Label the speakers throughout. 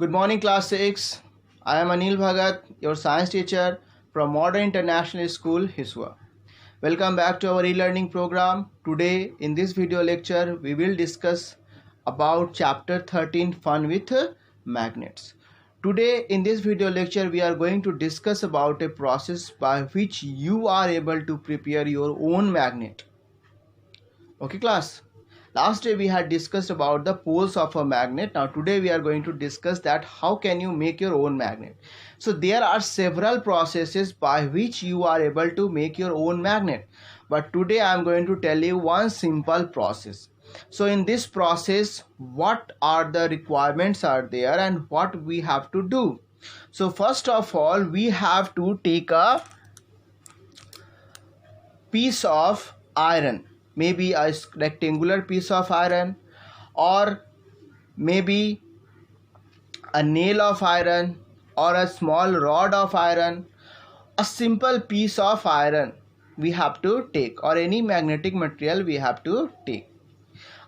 Speaker 1: Good morning, class 6. I am Anil Bhagat, your science teacher from Modern International School, Hiswa. Welcome back to our e-learning program. Today, in this video lecture, we will discuss about chapter 13, Fun with Magnets. Today, in this video lecture, we are going to discuss about a process by which you are able to prepare your own magnet. Okay, class? Last day we had discussed about the poles of a magnet. Now today we are going to discuss that how can you make your own magnet. So there are several processes by which you are able to make your own magnet. But today I am going to tell you one simple process. So in this process, what are the requirements are there and what we have to do. So first of all, we have to take a piece of iron, maybe a rectangular piece of iron, or maybe a nail of iron, or a small rod of iron, a simple piece of iron we have to take, or any magnetic material we have to take.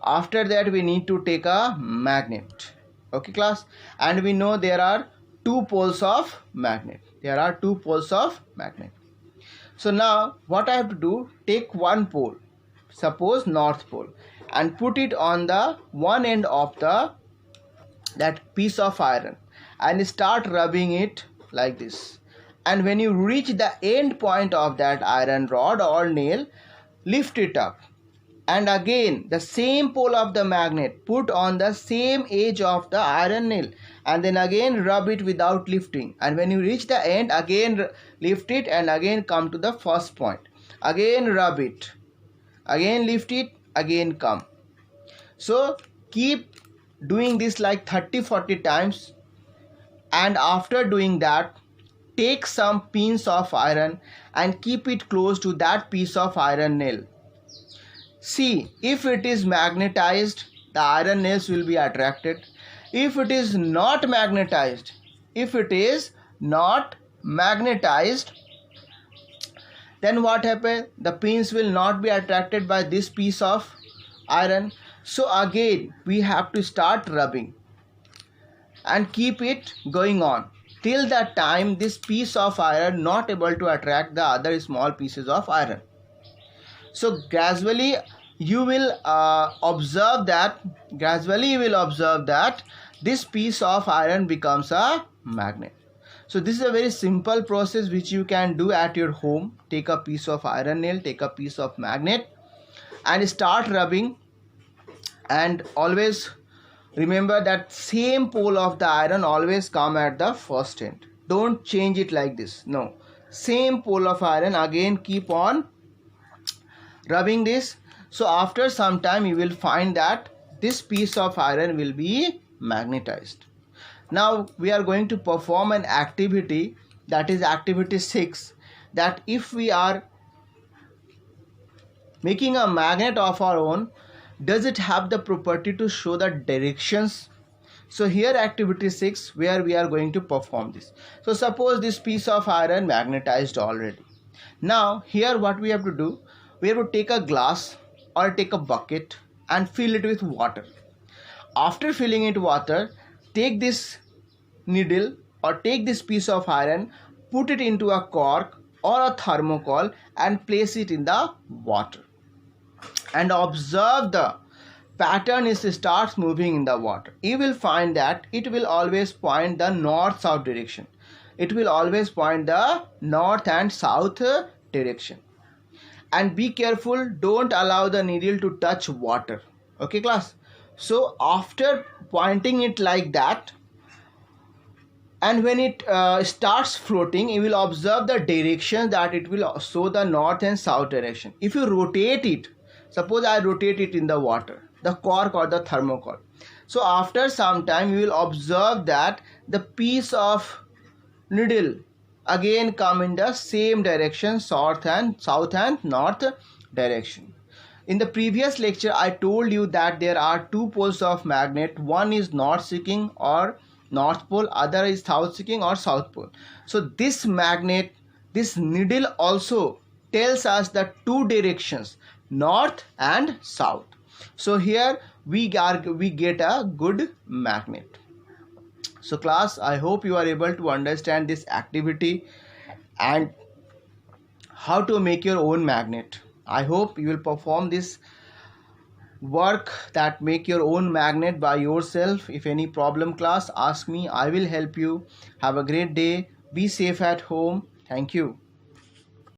Speaker 1: After that we need to take a magnet. Okay, class? And we know there are two poles of magnet. So now what I have to do, take one pole, suppose north pole, and put it on the one end of that piece of iron and start rubbing it like this. And when you reach the end point of that iron rod or nail, lift it up. And again the same pole of the magnet put on the same edge of the iron nail, and then again rub it without lifting. And when you reach the end, again lift it and again come to the first point. Again rub it, again lift it, again come. So keep doing this like 30-40 times. And after doing that, take some pins of iron and keep it close to that piece of iron nail. See, if it is magnetized, the iron nails will be attracted. If it is not magnetized, then what happens? The pins will not be attracted by this piece of iron. So again we have to start rubbing and keep it going on till the time this piece of iron not able to attract the other small pieces of iron. So gradually you will observe that this piece of iron becomes a magnet. So this is a very simple process which you can do at your home. Take a piece of iron nail, take a piece of magnet and start rubbing. And always remember that same pole of the iron always come at the first end. Don't change it like this. No, same pole of iron, again keep on rubbing this. So after some time you will find that this piece of iron will be magnetized. Now we are going to perform an activity, that is activity 6, that if we are making a magnet of our own, does it have the property to show the directions? So here activity 6 where we are going to perform this. So suppose this piece of iron magnetized already. Now here what we have to do, we have to take a glass or take a bucket and fill it with water. After filling it water, take this needle or take this piece of iron, put it into a cork or a thermocol and place it in the water. And observe the pattern is starts moving in the water. You will find that it will always point the north-south direction. It will always point the north and south direction. And be careful, don't allow the needle to touch water. Okay, class? So after pointing it like that, and when it starts floating, you will observe the direction that it will show the north and south direction. If you rotate it, suppose I rotate it in the water, the cork or the thermocol. So after some time you will observe that the piece of needle again come in the same direction, south and north direction. In the previous lecture I told you that there are two poles of magnet. One is north seeking or north pole, other is south seeking or south pole. So this magnet, this needle also tells us the two directions, north and south. So here we get a good magnet. So class, I hope you are able to understand this activity and how to make your own magnet. I hope you will perform this work, that make your own magnet by yourself. If any problem class, ask me, I will help you. Have a great day. Be safe at home. Thank you.